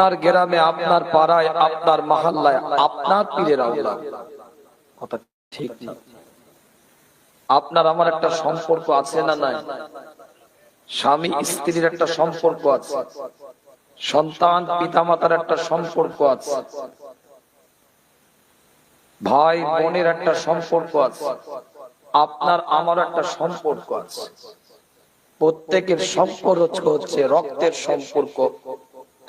আপনার গ্রামে, আপনার পাড়ায়, আপনার মহল্লায় আপনার পীরের আওলাদ, কথা ঠিক না? আপনার আমার একটা সম্পর্ক আছে না নাই? স্বামী স্ত্রীর একটা সম্পর্ক আছে, সন্তান পিতামাতার একটা সম্পর্ক আছে, ভাই বোনের একটা সম্পর্ক আছে, আপনার আমার একটা সম্পর্ক আছে। প্রত্যেকের সম্পর্ক হচ্ছে রক্তের সম্পর্ক।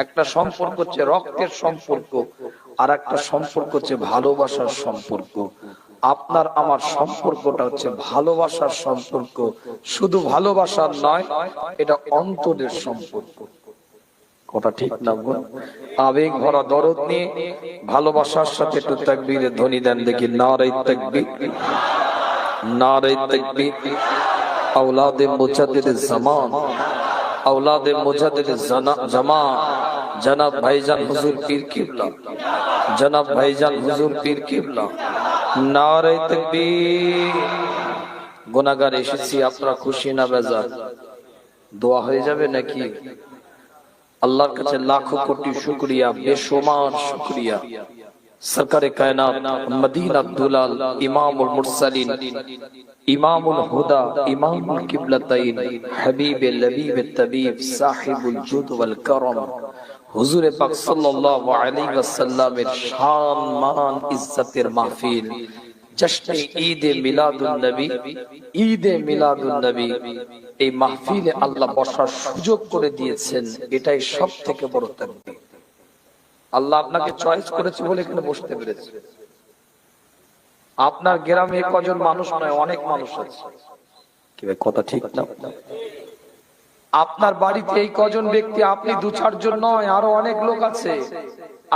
একটা সম্পর্ক হচ্ছে রক্তের সম্পর্ক, আর একটা সম্পর্ক হচ্ছে ভালোবাসার সম্পর্ক। আপনার আমার সম্পর্কটা হচ্ছে ভালোবাসার সম্পর্ক। শুধু ভালোবাসার নয়, এটা অন্তরের সম্পর্ক। কথা ঠিক না? আবেগ ভরা দরদ নিয়ে ভালোবাসার সাথে একটু তাকবীরের ধ্বনি দেন দেখি। নারে তাকবীর, নারে তাকবীর। औलादे मुजद्दिद ज़मान, औलादे मुजद्दिद ज़मान, जनाब भाईजान हुजूर पीर किबला, जनाब भाईजान हुजूर पीर किबला, नारे तकबीर। गुनाहगार एसेছি, আপনারা খুশি না বেজার? দোয়া হয়ে যাবে নাকি? আল্লাহর কাছে লাখো কোটি শুকরিয়া, বেশুমার শুকরিয়া। सरकार कायनात मदीना दुलाल इमामुल मुरसलीन इमामुल हुदा इमामुल किबलतैन हबीब लबीब तबीब साहिबुल जुद वल करम हुजूर पाक सल्लल्लाहु अलैहि वसल्लम এর শান মান ইজ্জতের মাহফিল জশ্নে ঈদ এ মিলাদুন নবী, ঈদ এ মিলাদুন নবী, এই মাহফিলে আল্লাহ বসার সুযোগ করে দিয়েছেন। এটাই সবথেকে বড় তাকবীর। আল্লাহ আপনাকে চয়েস করেছে বলে এখানে বসতে পেরেছে। আপনার গ্রামে কজন মানুষ নয়, অনেক মানুষ আছে। কি ভাই, কথা ঠিক না? আপনার বাড়িতে এই কজন ব্যক্তি, আপনি দু চারজন নয়, আরো অনেক লোক আছে।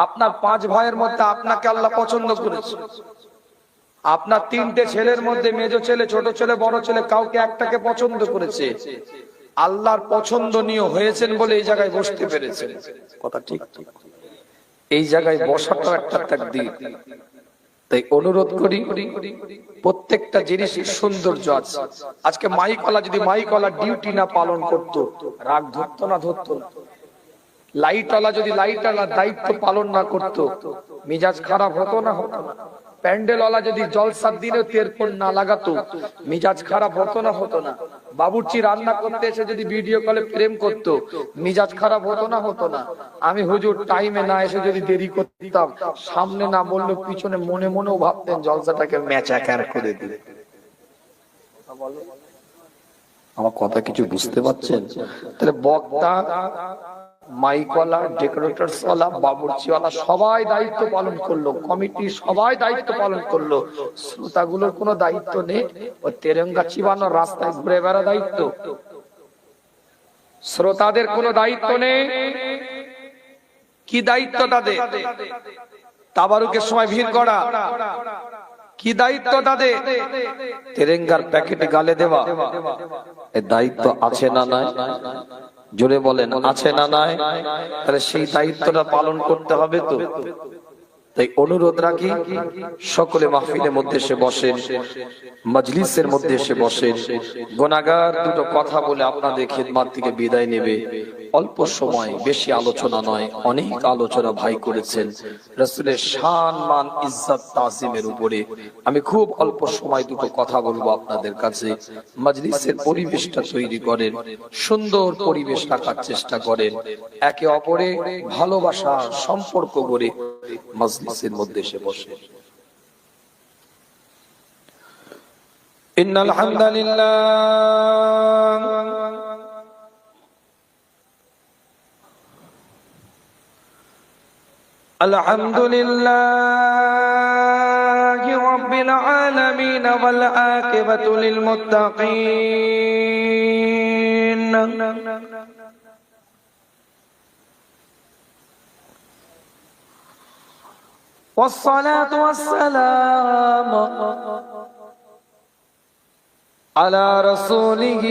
আপনার 5 ভাইয়ের মধ্যে আপনাকে আল্লাহ পছন্দ করেছে। আপনার 3টে ছেলের মধ্যে মেজো ছেলে, ছোট ছেলে, বড় ছেলে, কাউকে একটাকে পছন্দ করেছে। আল্লাহর পছন্দনীয় হয়েছেন বলে এই জায়গায় বসতে পেরেছেন। কথা ঠিক? এই জায়গায় বসাটা একটা তাকদীর। তাই অনুরোধ করি, প্রত্যেকটা জিনিসের সৌন্দর্য আছে। আজকে মাইকওয়ালা যদি মাইকওয়ালা ডিউটি না পালন করতো, রাগ ধরতো না? ধরতো না? লাইটওয়ালা যদি লাইটওয়ালা দায়িত্ব পালন না করতো, মিজাজ খারাপ হতো না? হতো না? প্যান্ডেলওয়ালা যদি জলসার দিনে তেরপন না লাগাতো, মিজাজ খারাপ হতো না? হতো না? বাবুর্চি রান্না করতে এসে যদি ভিডিও কলে প্রেম করতো, মিজাজ খারাপ হতো না? হতো না? আমি হুজুর টাইমে না এসে যদি দেরি করতাম, সামনে না বললেও পিছনে মনে মনেও ভাবতেন জলসাটাকে ম্যাচাকার করে দিলে। আমার কথা কিছু বুঝতে পারছেন? তাহলে বক্তা, মাইকওয়ালা, ডেকোরেটরসওয়ালা, বাবুর্চিওয়ালা সবাই দায়িত্ব পালন করলো, কমিটি সবাই দায়িত্ব পালন করলো। শ্রোতাগুলোর কোনো দায়িত্ব নেই? ও তেরঙ্গা চিবানোর রাস্তায় ঘুরে বেড়া দায়িত্ব? শ্রোতাদের কোনো দায়িত্ব নেই? কি দায়িত্ব তাদের? তাবারুকের সময় ভিড় করা। কি দায়িত্ব তাদের? তেরেঙ্গার প্যাকেটে গালে দেওয়া। এই দায়িত্ব আছে না নাই? জোরে বলেন, আছে না নাই? তাহলে সেই দায়িত্বটা পালন করতে হবে তো। তাই অনুরোধ রাখি, সকলে মাহফিলের মধ্যে এসে বসেন, মজলিসের মধ্যে এসে বসেন। গুনাহগার দুটো কথা বলে আপনাদের খিদমত থেকে বিদায় নেবে। অল্প সময়, বেশি আলোচনা নয়, অনেক আলোচনা ভাই করেছেন রাসূলের শান মান ইজ্জত তাজিমের উপরে। আমি খুব অল্প সময় দুটো কথা বলবো আপনাদের কাছে। মজলিসের পরিবেশটা তৈরি করেন, সুন্দর পরিবেশ রাখার চেষ্টা করেন, একে অপরে ভালোবাসা সম্পর্ক গড়ে মজলিসের মধ্যে এসে বসে। ইন্নাল হামদালিল্লাহ আলহামদুলিল্লাহি রাব্বিল আলামিন ওয়াল আকিবাতু লিল মুত্তাকিন والصلاة والسلام على رسوله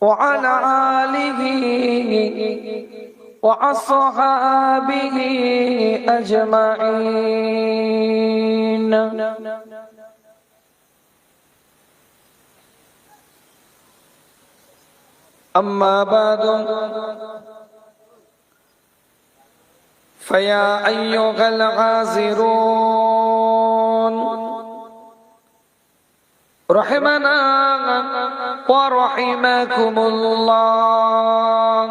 وعلى آله وأصحابه أجمعين أما بعد فيا أيها العاذرون رحمنا ورحمكم الله.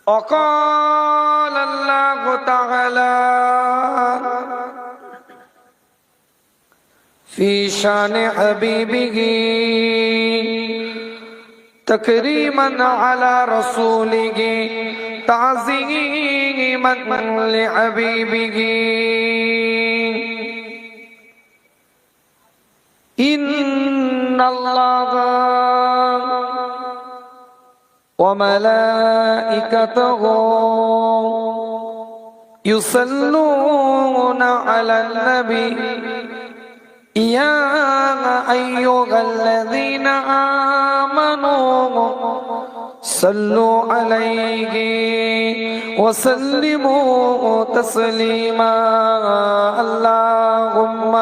وقال الله تعالى في شان حبيبه تكريما على رسوله تعظيما لحبيبه إن الله وملائكته يصلون على النبي يا أيها الذين آمنوا صلوا عليه وسلموا تسليما. اللهم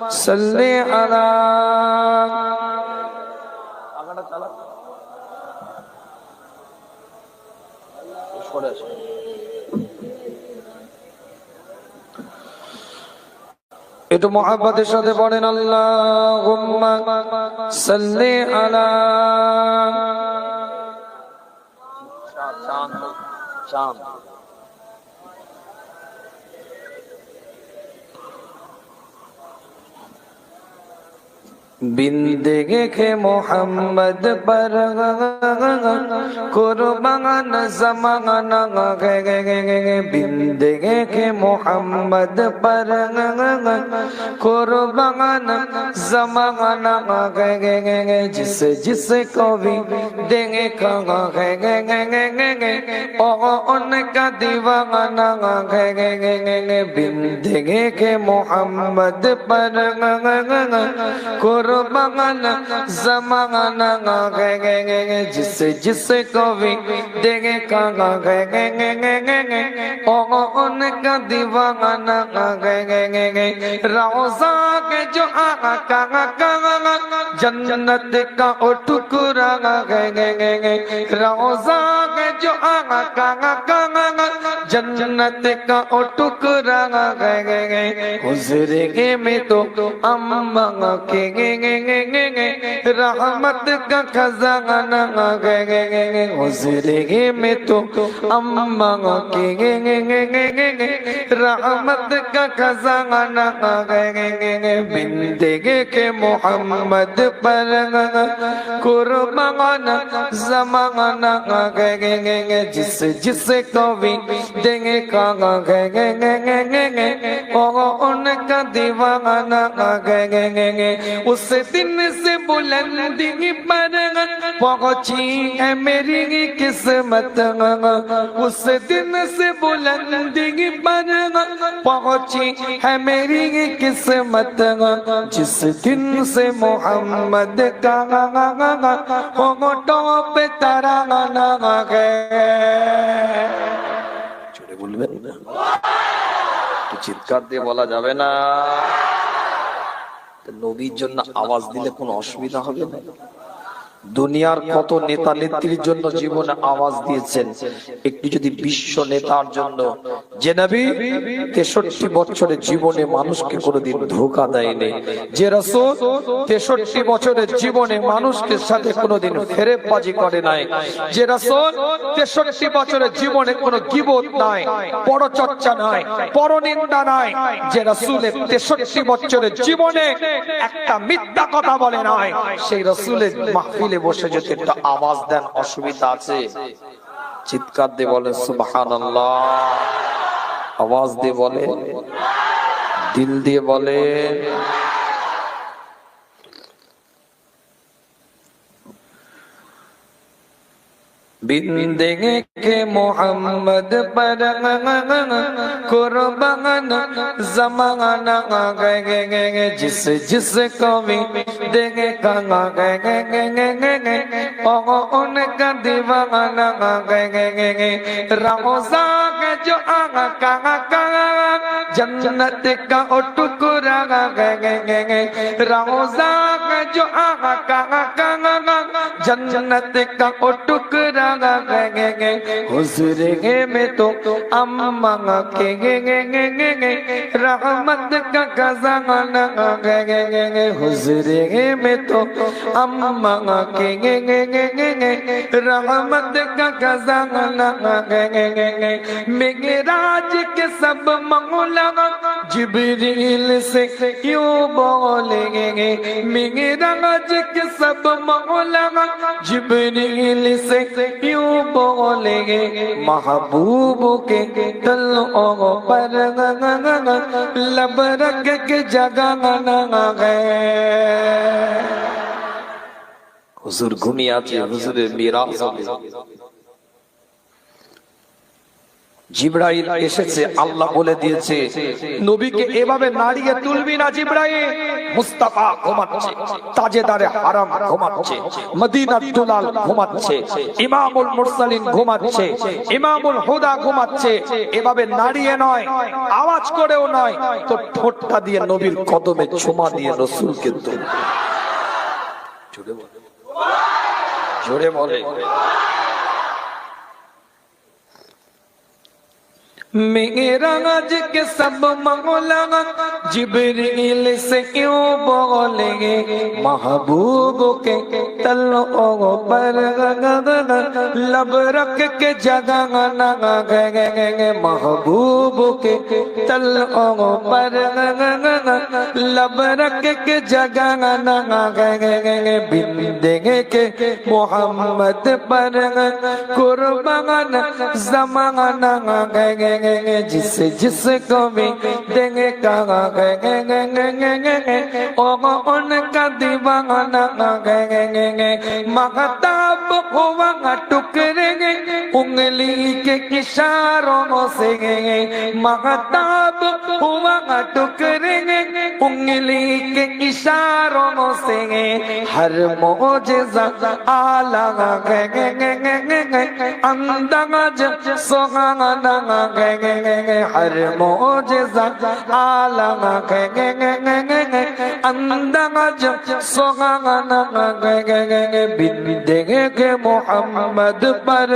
صل على একটু মুহাব্বতের সাথে পড়েন আল্লাহুম্মা সাল্লি আলা চাঁদ बिंदे के मोहम्मद पर कुर्बान ज़माना बिंदे के मोहम्मद पर कुर्बान ज़माना जिस जिस को भी देंगे उनका दीवाना बिंदे के मोहम्मद पर कुर्बान ज़माना जिसे जिसे को भी देंगे उनका दीवाना रोज़ा के जो आका जन्नत का टुकड़ा रोज़ा के जो आका जन्नत का टुकड़ा गुज़रेंगे में तो अम्मा के रहमत का खजाना गुज़रेंगे में तो अम्मा के रहमत का खजाना बिंदे के मोहम्मद पर कुर्बान ज़माना जिस जिसे को भी देंगे उनका दीवाना उस दिन से बुलंदी पर पहुंची है मेरी किस्मत उस दिन से बुलंदी पर पहुंची है मेरी किस्मत जिस दिन से मोहम्मद का होठों पे तराना है চলে বলবেন না চিৎকার দিয়ে বলা যাবে না নবীর জন্য আওয়াজ দিলে কোনো অসুবিধা হবে না দুনিয়ার কত নেতা নেত্রীর জন্য জীবনে আওয়াজ দিয়েছেন একটু যদি বিশ্ব নেতার জন্য যে নবী 63 বছরের জীবনে মানুষকে কোনোদিন ধোঁকা দেয়নি যে রাসূল 63 বছরের জীবনে মানুষকে সাথে কোনোদিন ফেরেববাজি করে নাই যে রাসূল 63 বছরের জীবনে কোনো গীবত নাই পরচর্চা নাই পরনিন্দা নাই যে রাসূলের 63 বছরের জীবনে একটা মিথ্যা কথা বলে নাই সেই রাসূলের মাহফিল বসে যদি একটা আওয়াজ দেন অসুবিধা আছে চিৎকার দিয়ে বলেন সুবহানাল্লাহ আওয়াজ দিয়ে বলে দিল দিয়ে বলে बिंदे के मोहम्मद पर कुर्बान ज़माना जिस जिस को भी देंगे उनका दीवाना रोज़ा के जो आका जन्नत का ओ टुकड़ा रोजा जो आका जन्नत का ओ टुकड़ा हुजूरे में तो अम्मा के रहमत का खजाना हुजूरे में तो अम्मा के रहमत का खजाना मेराज के सब मौला जिब्रील से क्यों बोलेंगे मेराज के सब मौला जिब्रील से क्यों बोलेंगे महबूब के तलों पर लब रख के जगाना गए হুজুর ঘুমিয়ে আছে হুজুরের মিরাজ হবে জিবরাইল এসেছে আল্লাহ বলে দিয়েছে নবীকে এভাবে নাড়িয়ে তুলবি না জিবরাইল মুস্তাফা ঘুমাচ্ছে তাজেদারে হারাম ঘুমাচ্ছে মদিনার দুলাল ঘুমাচ্ছে ইমামুল মুরসালিন ঘুমাচ্ছে ইমামুল হুদা ঘুমাচ্ছে এভাবে নাড়িয়ে নয় আওয়াজ করেও নয় তো ঠোঁটটা দিয়ে নবীর কদমে চুমা দিয়ে রাসূলকে তুল জোরে বলে জোরে বলে मेराज के सब मौला जिब्रील से क्यों बोलेंगे महबूब के तलों पर लब रख के जगाना गए महबूब के तलों पर लब रख के जगाना गए बिंदेंगे के मोहम्मद पर कुर्बान जमाना गए जिस जिसको भी देंगे कहा उनका दीवाना महताब हुआ टुकड़े उंगली के इशारों से महताब हुआ टुकड़े उंगली के इशारों से हर मौजज़ा आला अंदाज सुहाना हर मौजज़ा आला अंदाज सुहाना बिंदेंगे के मोहम्मद पर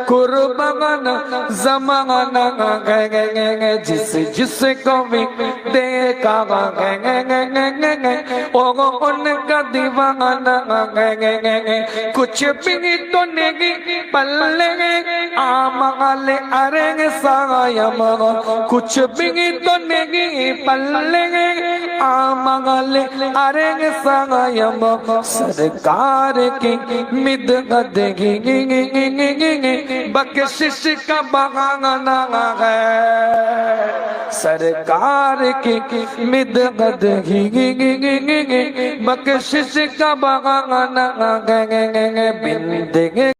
कुर्बान ज़माना जिस जिसको भी देखा उनका दीवाना कुछ भी तो नहीं पल्ले आमाल अरंग सायम कुछ भी तो नहीं पल्ले आमाल अरंग सायम सरकार की मिदद बख्शिश का बहाना है सरकार की मिदद बख्शिश का बहाना बिंदेंगे